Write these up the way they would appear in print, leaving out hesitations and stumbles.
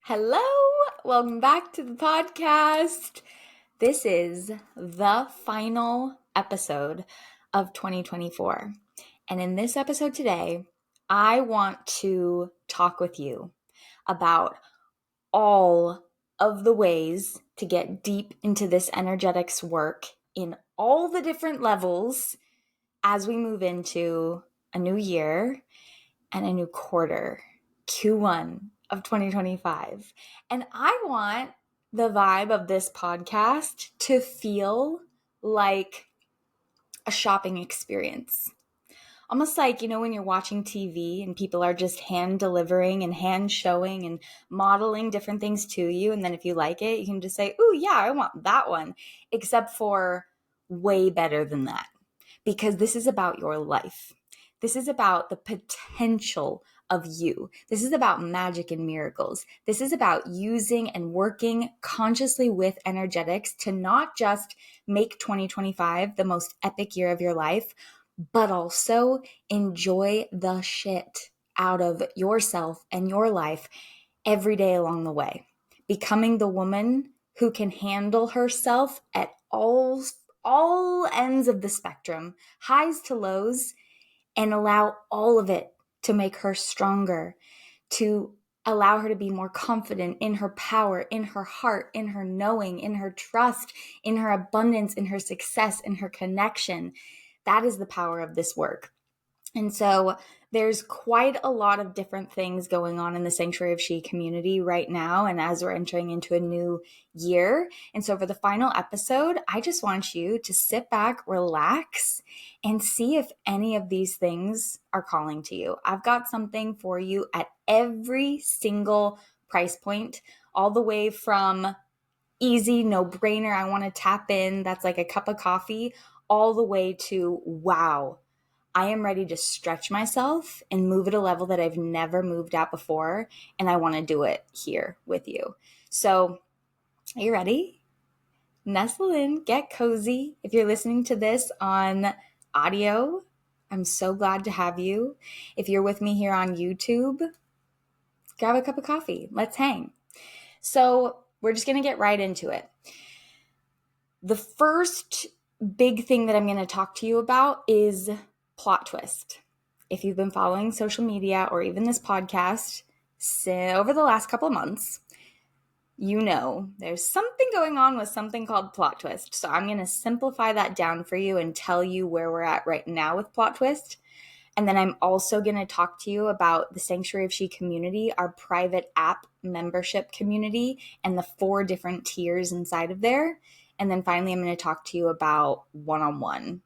Hello, welcome back to the podcast. This is the final episode of 2024. And in this episode today, I want to talk with you about all of the ways to get deep into this energetics work in all the different levels as we move into a new year and a new quarter, Q1 of 2025. And I want the vibe of this podcast to feel like a shopping experience. Almost like, when you're watching TV and people are just hand delivering and hand showing and modeling different things to you. And then if you like it, you can just say, "Ooh, yeah, I want that one," except for way better than that. Because this is about your life. This is about the potential of you. This is about magic and miracles. This is about using and working consciously with energetics to not just make 2025 the most epic year of your life, but also enjoy the shit out of yourself and your life every day along the way. Becoming the woman who can handle herself at all ends of the spectrum, highs to lows, and allow all of it to make her stronger, to allow her to be more confident in her power, in her heart, in her knowing, in her trust, in her abundance, in her success, in her connection. That is the power of this work. And so there's quite a lot of different things going on in the Sanctuary of She community right now, and as we're entering into a new year. And so for the final episode, I just want you to sit back, relax, and see if any of these things are calling to you. I've got something for you at every single price point, all the way from easy, no-brainer, I want to tap in, that's like a cup of coffee, all the way to, wow, I am ready to stretch myself and move at a level that I've never moved at before, and I want to do it here with you. So, are you ready? Nestle in, get cozy. If you're listening to this on audio, I'm so glad to have you. If you're with me here on YouTube, grab a cup of coffee. Let's hang. So, we're just going to get right into it. The first big thing that I'm going to talk to you about is plot twist. If you've been following social media or even this podcast over the last couple of months, you know there's something going on with something called plot twist. So I'm going to simplify that down for you and tell you where we're at right now with plot twist. And then I'm also going to talk to you about the Sanctuary of She community, our private app membership community, and the 4 different tiers inside of there. And then finally, I'm going to talk to you about one-on-one,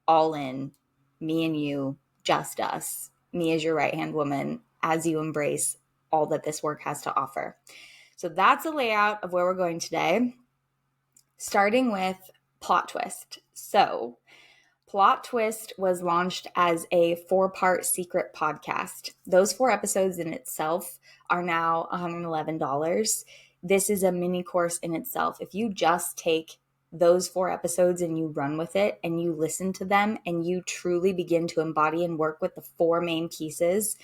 all in, me and you, just us, me as your right-hand woman, as you embrace all that this work has to offer. So that's a layout of where we're going today, starting with plot twist. So Plot Twist was launched as a 4-part secret podcast. Those 4 episodes in itself are now $111. This is a mini course in itself. If you just take those 4 episodes and you run with it and you listen to them and you truly begin to embody and work with the 4 main pieces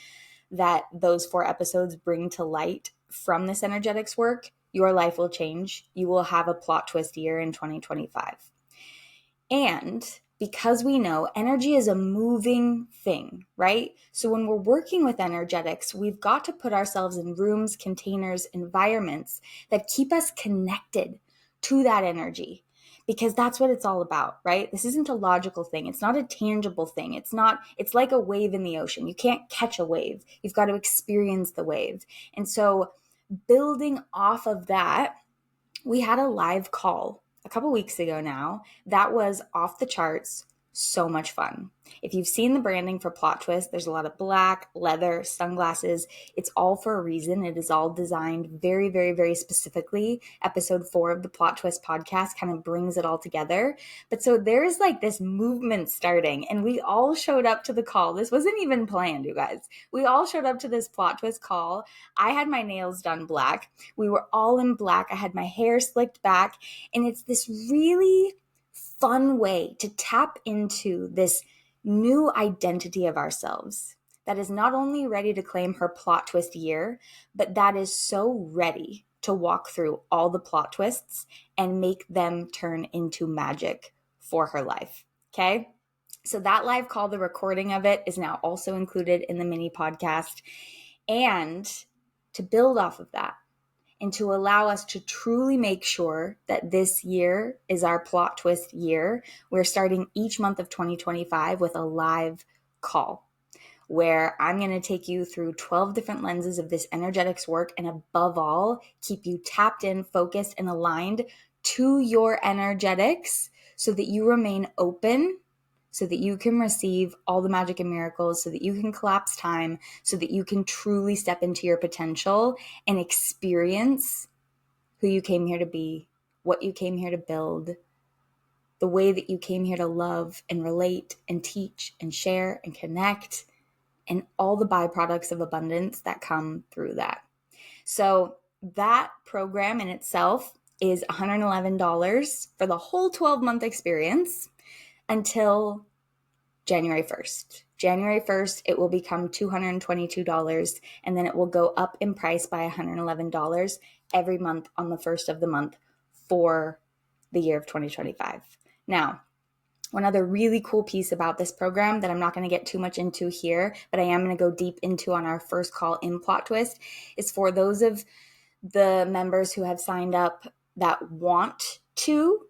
that those 4 episodes bring to light from this energetics work, your life will change. You will have a plot twist year in 2025. And because we know energy is a moving thing, right? So when we're working with energetics, we've got to put ourselves in rooms, containers, environments that keep us connected to that energy, because that's what it's all about, right? This isn't a logical thing. It's not a tangible thing. It's like a wave in the ocean. You can't catch a wave. You've got to experience the wave. And so building off of that, we had a live call a couple weeks ago now that was off the charts, so much fun. If you've seen the branding for Plot Twist, there's a lot of black, leather, sunglasses. It's all for a reason. It is all designed very, very, very specifically. Episode 4 of the Plot Twist podcast kind of brings it all together. But so there's like this movement starting, and we all showed up to the call. This wasn't even planned, you guys. We all showed up to this Plot Twist call. I had my nails done black. We were all in black. I had my hair slicked back, and it's this really fun way to tap into this new identity of ourselves. that is not only ready to claim her plot twist year, but that is so ready to walk through all the plot twists and make them turn into magic for her life. Okay? So that live call, the recording of it, is now also included in the mini podcast. And to build off of that, and to allow us to truly make sure that this year is our plot twist year, we're starting each month of 2025 with a live call where I'm going to take you through 12 different lenses of this energetics work, and above all, keep you tapped in, focused, and aligned to your energetics so that you remain open, so that you can receive all the magic and miracles, so that you can collapse time, so that you can truly step into your potential and experience who you came here to be, what you came here to build, the way that you came here to love and relate and teach and share and connect, and all the byproducts of abundance that come through that. So that program in itself is $111 for the whole 12-month experience until January 1st. January 1st, it will become $222, and then it will go up in price by $111 every month on the first of the month for the year of 2025. Now, one other really cool piece about this program that I'm not going to get too much into here, but I am going to go deep into on our first call in Plot Twist, is for those of the members who have signed up that want to.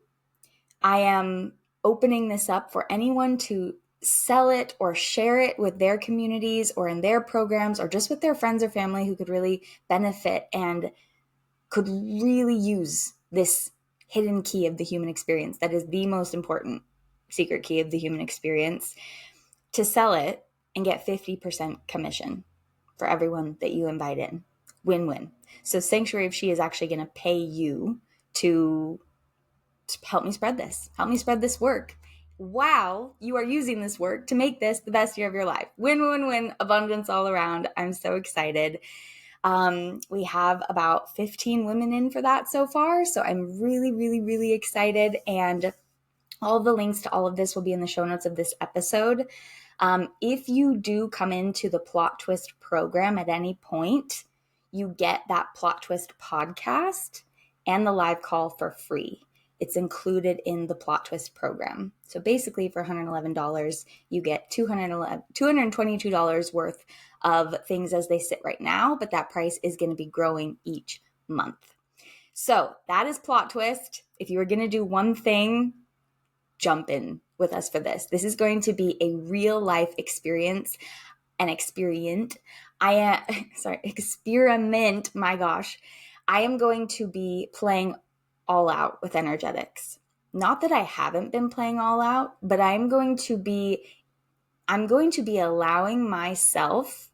I am opening this up for anyone to sell it or share it with their communities or in their programs or just with their friends or family who could really benefit and could really use this hidden key of the human experience that is the most important secret key of the human experience, to sell it and get 50% commission for everyone that you invite in. Win-win. So Sanctuary of She is actually going to pay you to help me spread this work. Wow, you are using this work to make this the best year of your life. Win-win-win, abundance all around. I'm so excited. We have about 15 women in for that so far. So I'm really, really, really excited. And all of the links to all of this will be in the show notes of this episode. If you do come into the Plot Twist program at any point, you get that Plot Twist podcast and the live call for free. It's included in the Plot Twist program. So basically for $111, you get $222 worth of things as they sit right now, but that price is going to be growing each month. So that is Plot Twist. If you were going to do one thing, jump in with us for this. This is going to be a real life experience, experiment. My gosh. I am going to be playing all out with energetics. Not that I haven't been playing all out, but I'm going to be allowing myself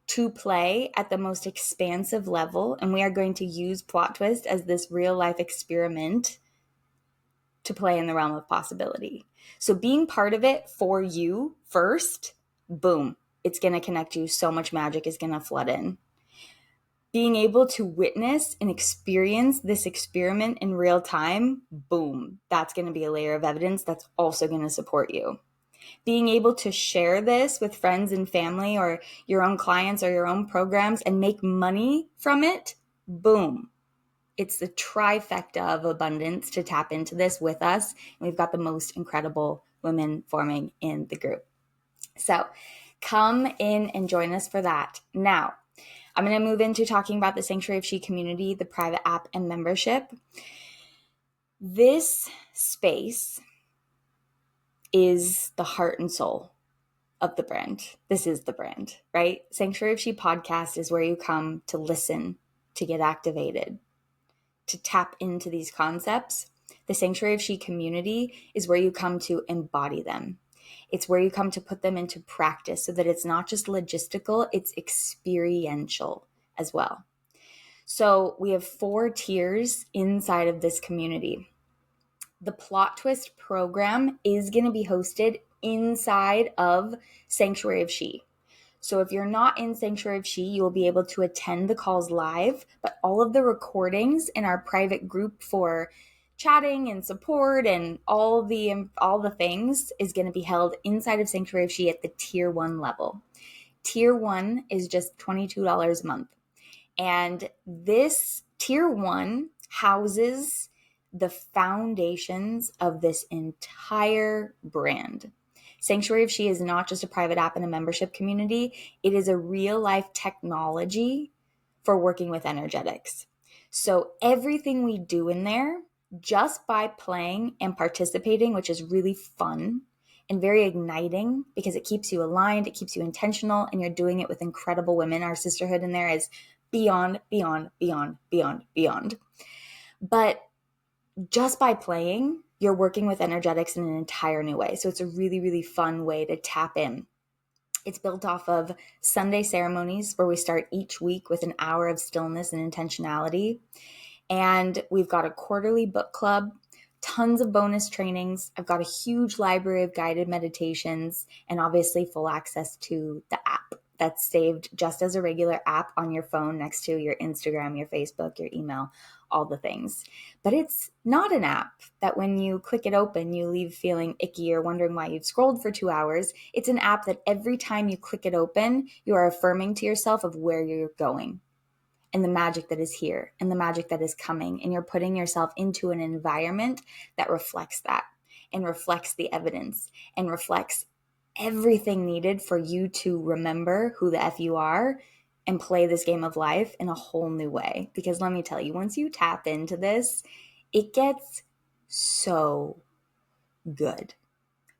to play at the most expansive level. And we are going to use Plot Twist as this real life experiment to play in the realm of possibility. So being part of it for you first, boom, it's going to connect you. So much magic is going to flood in. Being able to witness and experience this experiment in real time, boom, that's going to be a layer of evidence that's also going to support you. Being able to share this with friends and family or your own clients or your own programs and make money from it, boom. It's the trifecta of abundance to tap into this with us. And we've got the most incredible women forming in the group. So come in and join us for that. Now, I'm going to move into talking about the Sanctuary of She community, the private app and membership. This space is the heart and soul of the brand. This is the brand, right? Sanctuary of She podcast is where you come to listen, to get activated, to tap into these concepts. The Sanctuary of She community is where you come to embody them. It's where you come to put them into practice so that it's not just logistical, it's experiential as well. So we have 4 tiers inside of this community. The Plot Twist program is going to be hosted inside of Sanctuary of She. So if you're not in Sanctuary of She, you will be able to attend the calls live, but all of the recordings in our private group for chatting and support and all the things is going to be held inside of Sanctuary of She at the tier 1 level. Tier 1 is just $22 a month. And this Tier 1 houses the foundations of this entire brand. Sanctuary of She is not just a private app and a membership community. It is a real life technology for working with energetics. So everything we do in there, just by playing and participating, which is really fun and very igniting because it keeps you aligned, it keeps you intentional, and you're doing it with incredible women. Our sisterhood in there is beyond, beyond, beyond, beyond, beyond. But just by playing, you're working with energetics in an entire new way. So it's a really, really fun way to tap in. It's built off of Sunday ceremonies where we start each week with an hour of stillness and intentionality. And we've got a quarterly book club, tons of bonus trainings. I've got a huge library of guided meditations, and obviously full access to the app that's saved just as a regular app on your phone next to your Instagram, your Facebook, your email, all the things. But it's not an app that when you click it open, you leave feeling icky or wondering why you've scrolled for 2 hours. It's an app that every time you click it open, you are affirming to yourself of where you're going and the magic that is here and the magic that is coming. And you're putting yourself into an environment that reflects that and reflects the evidence and reflects everything needed for you to remember who the F you are and play this game of life in a whole new way. Because let me tell you, once you tap into this, it gets so good.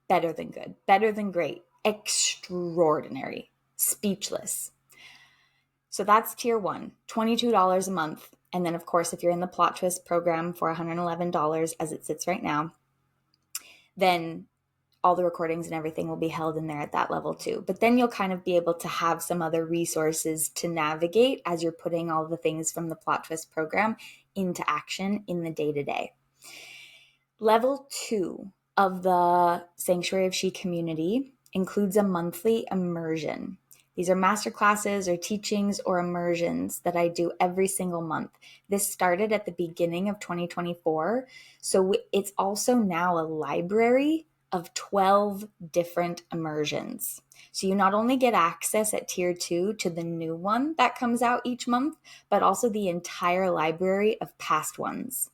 Better than great, extraordinary, speechless. So that's Tier 1, $22 a month. And then, of course, if you're in the Plot Twist program for $111 as it sits right now, then all the recordings and everything will be held in there at that level too. But then you'll kind of be able to have some other resources to navigate as you're putting all the things from the Plot Twist program into action in the day-to-day. Level 2 of the Sanctuary of She community includes a monthly immersion. These are masterclasses or teachings or immersions that I do every single month. This started at the beginning of 2024. So it's also now a library of 12 different immersions. So you not only get access at Tier 2 to the new one that comes out each month, but also the entire library of past ones.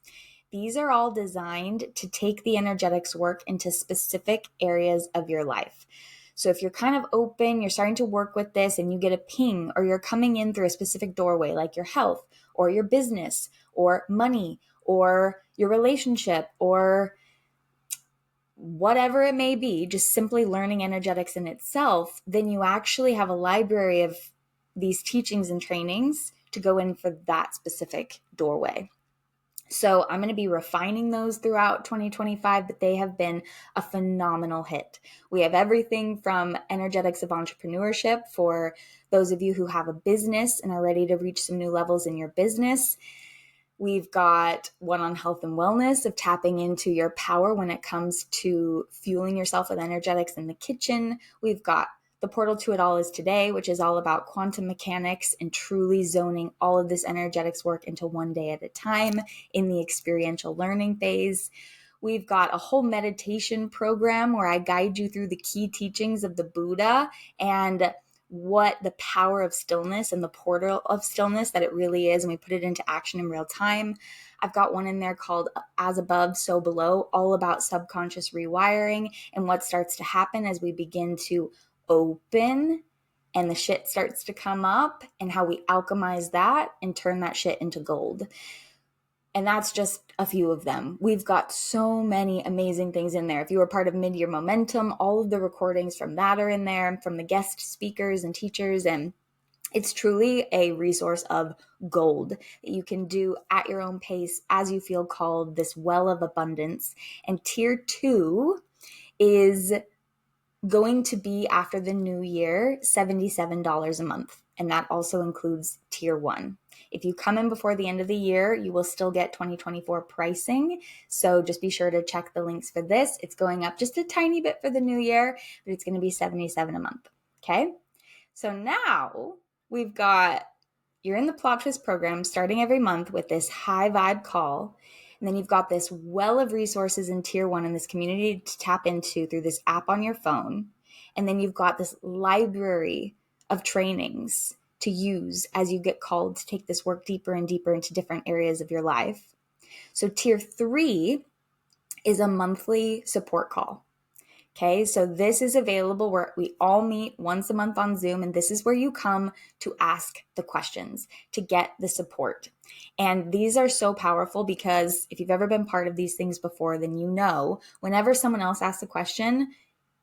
These are all designed to take the energetics work into specific areas of your life. So if you're kind of open, you're starting to work with this and you get a ping, or you're coming in through a specific doorway like your health or your business or money or your relationship or whatever it may be, just simply learning energetics in itself, then you actually have a library of these teachings and trainings to go in for that specific doorway. So I'm going to be refining those throughout 2025, but they have been a phenomenal hit. We have everything from energetics of entrepreneurship for those of you who have a business and are ready to reach some new levels in your business. We've got one on health and wellness of tapping into your power when it comes to fueling yourself with energetics in the kitchen. We've got the portal to it all is today, which is all about quantum mechanics and truly zoning all of this energetics work into one day at a time in the experiential learning phase. We've got a whole meditation program where I guide you through the key teachings of the Buddha and what the power of stillness and the portal of stillness that it really is, and we put it into action in real time. I've got one in there called As Above, So Below, all about subconscious rewiring and what starts to happen as we begin to open and the shit starts to come up, and how we alchemize that and turn that shit into gold. And that's just a few of them. We've got so many amazing things in there. If you were part of Mid-Year Momentum, all of the recordings from that are in there, from the guest speakers and teachers. And it's truly a resource of gold that you can do at your own pace as you feel called, this well of abundance. And Tier 2 is going to be, after the new year, $77 a month. And that also includes Tier 1. If you come in before the end of the year, you will still get 2024 pricing. So just be sure to check the links for this. It's going up just a tiny bit for the new year, but it's going to be $77 a month. Okay? So now you're in the Plot Twist program starting every month with this high vibe call. And then you've got this well of resources in Tier 1 in this community to tap into through this app on your phone. And then you've got this library of trainings to use as you get called to take this work deeper and deeper into different areas of your life. So tier 3 is a monthly support call. Okay, so this is available where we all meet once a month on Zoom, and this is where you come to ask the questions, to get the support. And these are so powerful because if you've ever been part of these things before, then you know whenever someone else asks a question,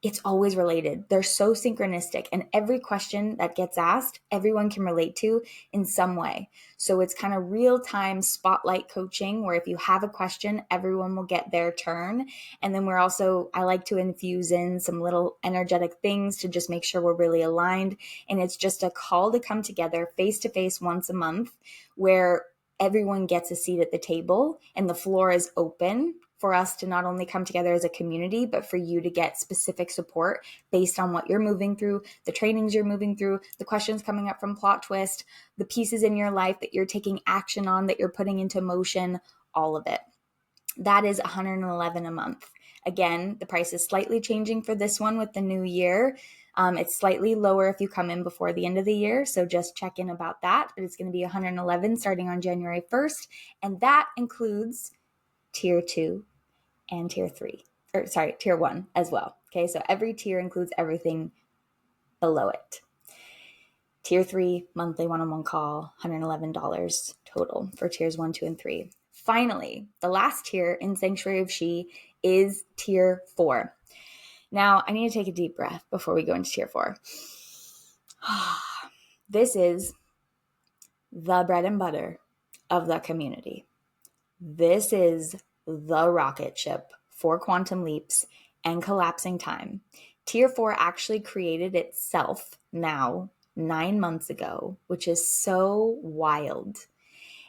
it's always related. They're so synchronistic, and every question that gets asked, everyone can relate to in some way. So it's kind of real-time spotlight coaching where if you have a question, everyone will get their turn. And then I like to infuse in some little energetic things to just make sure we're really aligned. And it's just a call to come together face-to-face once a month where everyone gets a seat at the table and the floor is open for us to not only come together as a community, but for you to get specific support based on what you're moving through, the trainings you're moving through, the questions coming up from Plot Twist, the pieces in your life that you're taking action on, that you're putting into motion, all of it. That is $111 a month. Again, the price is slightly changing for this one with the new year. It's slightly lower if you come in before the end of the year, so just check in about that. But it's going to be $111 starting on January 1st, and that includes tier 2 and tier 1 as well. Okay, so every tier includes everything below it. Tier 3, monthly one-on-one call, $111 total for tiers 1, 2, and 3. Finally, the last tier in Sanctuary of She is tier 4. Now, I need to take a deep breath before we go into tier 4. This is the bread and butter of the community. This is the rocket ship for quantum leaps and collapsing time. Tier 4 actually created itself now 9 months ago, which is so wild.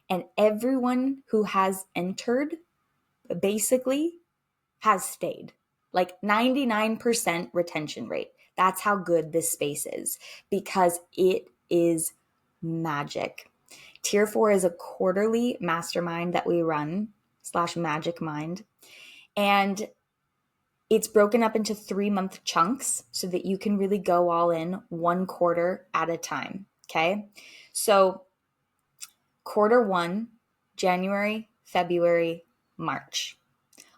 And everyone who has entered basically has stayed. Like 99% retention rate. That's how good this space is because it is magic. Tier 4 is a quarterly mastermind that we run /magic mind. And it's broken up into 3-month chunks so that you can really go all in 1 quarter at a time. Okay. So quarter 1, January, February, March.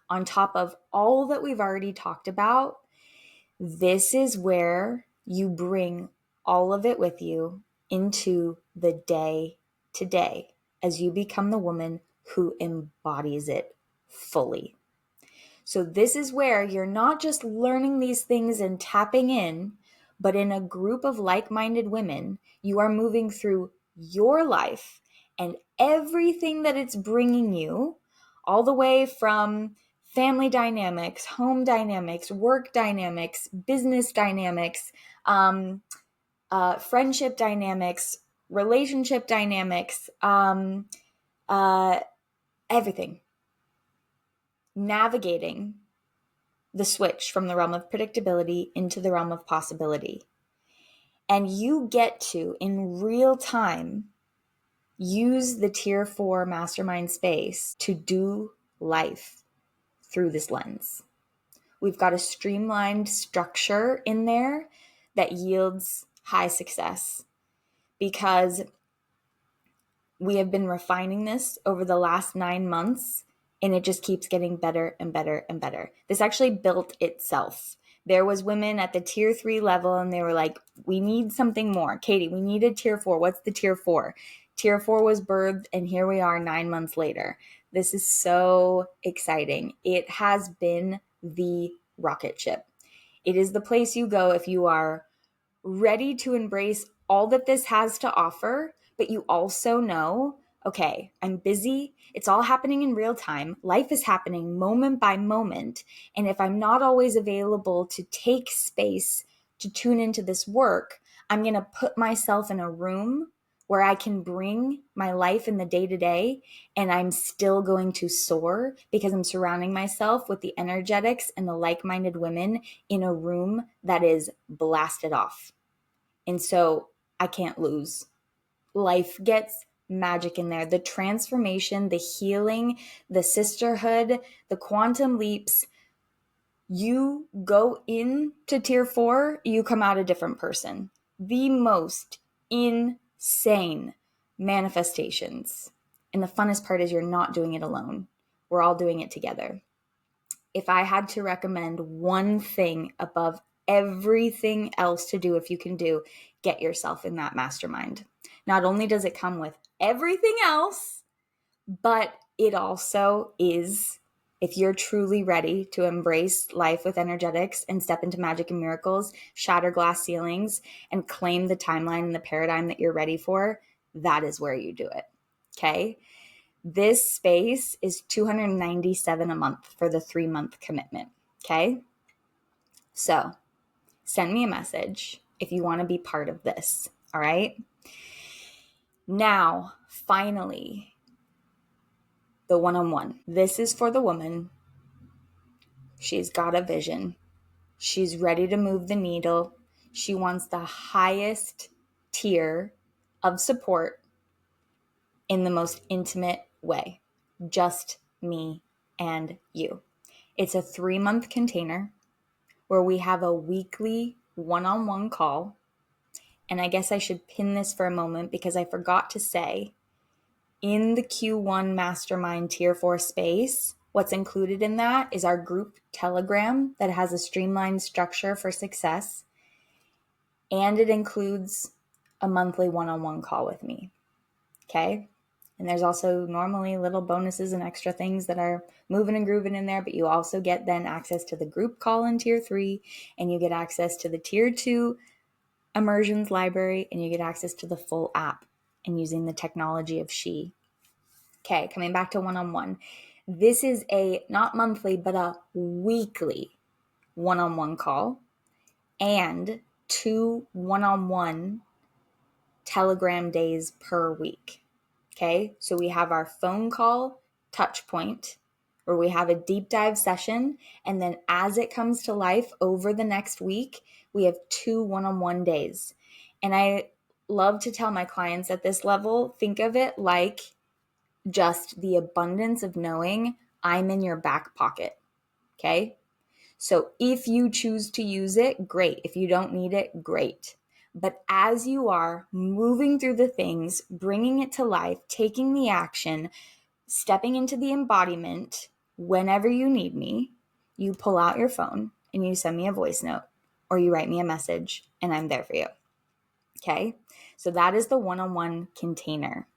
On top of all that we've already talked about, this is where you bring all of it with you into the day to day as you become the woman who embodies it fully. So this is where you're not just learning these things and tapping in, but in a group of like-minded women, you are moving through your life and everything that it's bringing you, all the way from family dynamics, home dynamics, work dynamics, business dynamics, friendship dynamics, relationship dynamics, everything. Navigating the switch from the realm of predictability into the realm of possibility. And you get to, in real time, use the tier 4 mastermind space to do life through this lens. We've got a streamlined structure in there that yields high success because we have been refining this over the last 9 months, and it just keeps getting better and better and better. This actually built itself. There was women at the tier 3 level, and they were like, we need something more. Katie, we need a tier 4. What's the tier 4? Tier 4 was birthed, and here we are 9 months later. This is so exciting. It has been the rocket ship. It is the place you go if you are ready to embrace all that this has to offer, but you also know, okay, I'm busy. It's all happening in real time. Life is happening moment by moment. And if I'm not always available to take space to tune into this work, I'm going to put myself in a room where I can bring my life in the day-to-day, and I'm still going to soar because I'm surrounding myself with the energetics and the like-minded women in a room that is blasted off. And so I can't lose. Life gets magic in there. The transformation, the healing, the sisterhood, the quantum leaps. You go into tier 4, you come out a different person. the most insane manifestations. And the funnest part is you're not doing it alone. We're all doing it together. If I had to recommend one thing above everything else to do, if you can do, get yourself in that mastermind. Not only does it come with everything else, but it also is, if you're truly ready to embrace life with energetics and step into magic and miracles, shatter glass ceilings, and claim the timeline and the paradigm that you're ready for, that is where you do it. Okay? This space is $297 a month for the 3-month commitment. Okay? So send me a message if you want to be part of this. All right? Now, finally, the one-on-one. This is for the woman. She's got a vision. She's ready to move the needle. She wants the highest tier of support in the most intimate way. Just me and you. It's a 3-month container where we have a weekly one-on-one call. And I guess I should pin this for a moment because I forgot to say, in the Q1 Mastermind Tier 4 space, what's included in that is our group Telegram that has a streamlined structure for success. And it includes a monthly one-on-one call with me. Okay? And there's also normally little bonuses and extra things that are moving and grooving in there, but you also get then access to the group call in Tier 3, and you get access to the Tier 2 immersions library, and you get access to the full app and using the technology of She. Okay, coming back to one-on-one. This is a not monthly, but a weekly one-on-one call and 2 one-on-one Telegram days per week. Okay, so we have our phone call touch point where we have a deep dive session. And then as it comes to life over the next week, we have 2 one-on-one days. And I love to tell my clients at this level, think of it like just the abundance of knowing I'm in your back pocket. Okay. So if you choose to use it, great. If you don't need it, great. But as you are moving through the things, bringing it to life, taking the action, stepping into the embodiment, whenever you need me, you pull out your phone and you send me a voice note or you write me a message and I'm there for you. Okay. So that is the one-on-one container.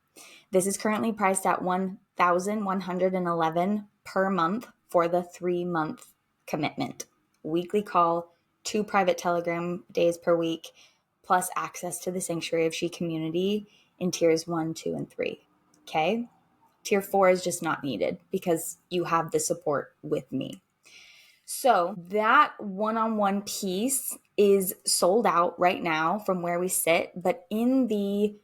This is currently priced at $1,111 per month for the 3-month commitment. Weekly call, 2 private Telegram days per week, plus access to the Sanctuary of She community in tiers 1, 2, and 3. Okay? Tier 4 is just not needed because you have the support with me. So that one-on-one piece is sold out right now from where we sit, but in the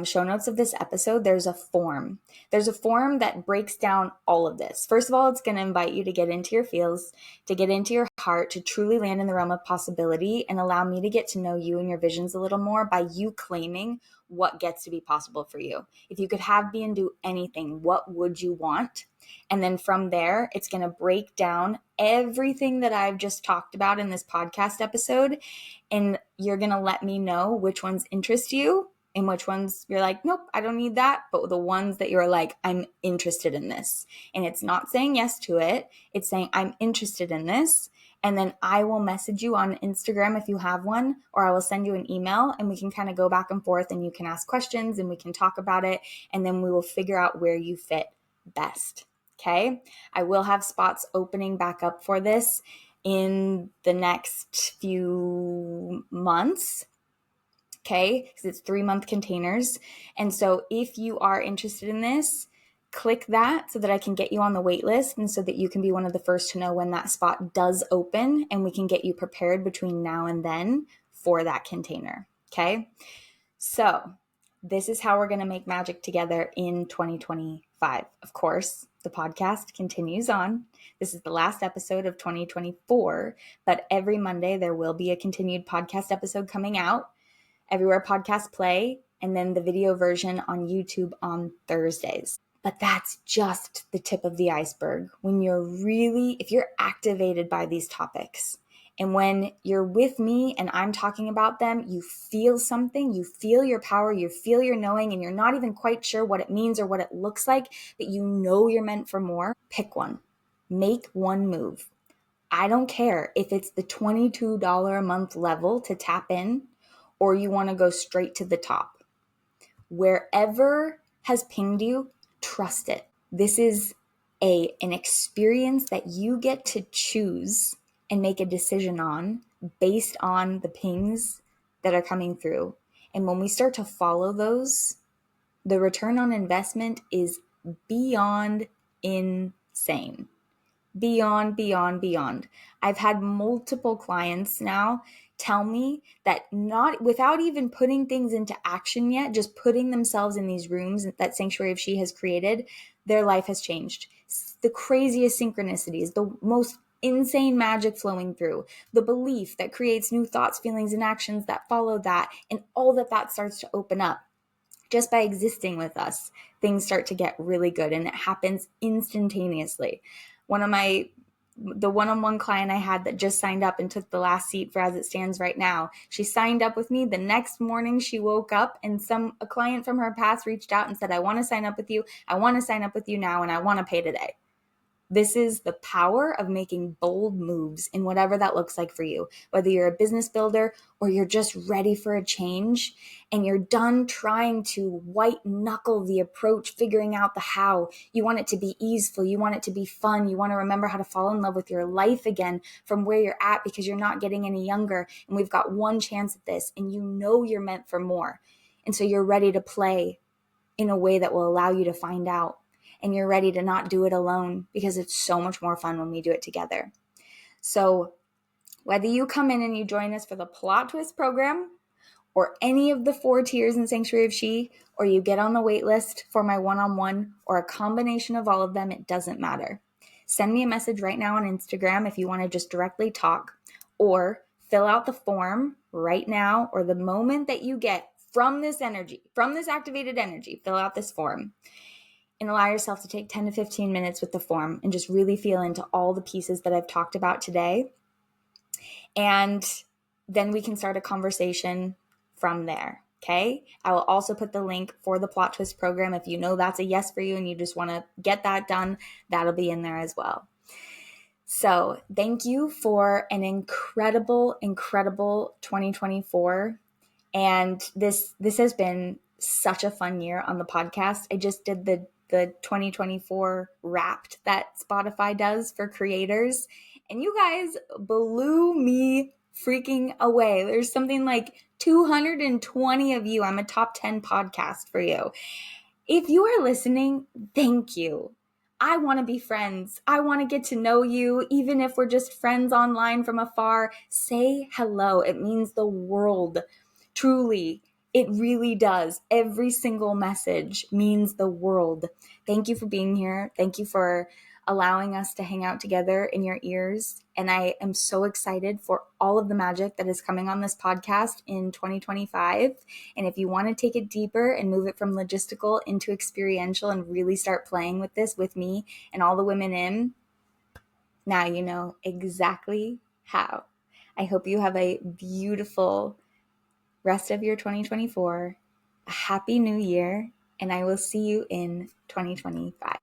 show notes of this episode, there's a form. There's a form that breaks down all of this. First of all, it's going to invite you to get into your feels, to get into your heart, to truly land in the realm of possibility and allow me to get to know you and your visions a little more by you claiming what gets to be possible for you. If you could have, be, and do anything, what would you want? And then from there, it's going to break down everything that I've just talked about in this podcast episode. And you're going to let me know which ones interest you and which ones you're like, nope, I don't need that. But the ones that you're like, I'm interested in this. And it's not saying yes to it. It's saying I'm interested in this. And then I will message you on Instagram if you have one, or I will send you an email and we can kind of go back and forth and you can ask questions and we can talk about it. And then we will figure out where you fit best. Okay. I will have spots opening back up for this in the next few months. Okay. Because it's 3-month containers. And so if you are interested in this, click that so that I can get you on the wait list and so that you can be one of the first to know when that spot does open and we can get you prepared between now and then for that container. Okay. So this is how we're going to make magic together in 2025. Of course, the podcast continues on. This is the last episode of 2024, but every Monday there will be a continued podcast episode coming out everywhere podcasts play, and then the video version on YouTube on Thursdays. But that's just the tip of the iceberg. If you're activated by these topics And when you're with me and I'm talking about them, you feel something, you feel your power, you feel your knowing, and you're not even quite sure what it means or what it looks like, but you know you're meant for more. Pick one. Make one move. I don't care if it's the $22 a month level to tap in, or you want to go straight to the top. Wherever has pinged you, trust it. This is an experience that you get to choose and make a decision on based on the pings that are coming through. And when we start to follow those, the return on investment is beyond insane. Beyond. I've had multiple clients now tell me that, not without even putting things into action yet, just putting themselves in these rooms that Sanctuary of She has created, their life has changed. The craziest synchronicities, the most insane magic flowing through, the belief that creates new thoughts, feelings, and actions that follow that, and all that starts to open up. Just by existing with us, things start to get really good, and it happens instantaneously. The one-on-one client I had that just signed up and took the last seat for As It Stands right now, she signed up with me. The next morning she woke up and a client from her past reached out and said, I want to sign up with you. I want to sign up with you now, and I want to pay today. This is the power of making bold moves in whatever that looks like for you, whether you're a business builder or you're just ready for a change and you're done trying to white knuckle the approach, figuring out the how. You want it to be easeful. You want it to be fun. You want to remember how to fall in love with your life again from where you're at, because you're not getting any younger. And we've got one chance at this, and you know you're meant for more. And so you're ready to play in a way that will allow you to find out. And you're ready to not do it alone, because it's so much more fun when we do it together. So whether you come in and you join us for the Plot Twist program or any of the 4 tiers in Sanctuary of She, or you get on the wait list for my one-on-one, or a combination of all of them, it doesn't matter. Send me a message right now on Instagram if you want to just directly talk, or fill out the form right now, or the moment that you get from this energy, from this activated energy, fill out this form. And allow yourself to take 10 to 15 minutes with the form and just really feel into all the pieces that I've talked about today. And then we can start a conversation from there, okay? I will also put the link for the Plot Twist program. If you know that's a yes for you and you just want to get that done, that'll be in there as well. So thank you for an incredible 2024. And this has been such a fun year on the podcast. I just did the 2024 Wrapped that Spotify does for creators, and you guys blew me freaking away. There's something like 220 of you. I'm a top 10 podcast for you. If you are listening, thank you. I want to be friends. I want to get to know you, even if we're just friends online from afar. Say hello. It means the world. Truly, it really does. Every single message means the world. Thank you for being here. Thank you for allowing us to hang out together in your ears. And I am so excited for all of the magic that is coming on this podcast in 2025. And if you want to take it deeper and move it from logistical into experiential and really start playing with this with me and all the women in, now you know exactly how. I hope you have a beautiful rest of your 2024, a happy new year, and I will see you in 2025.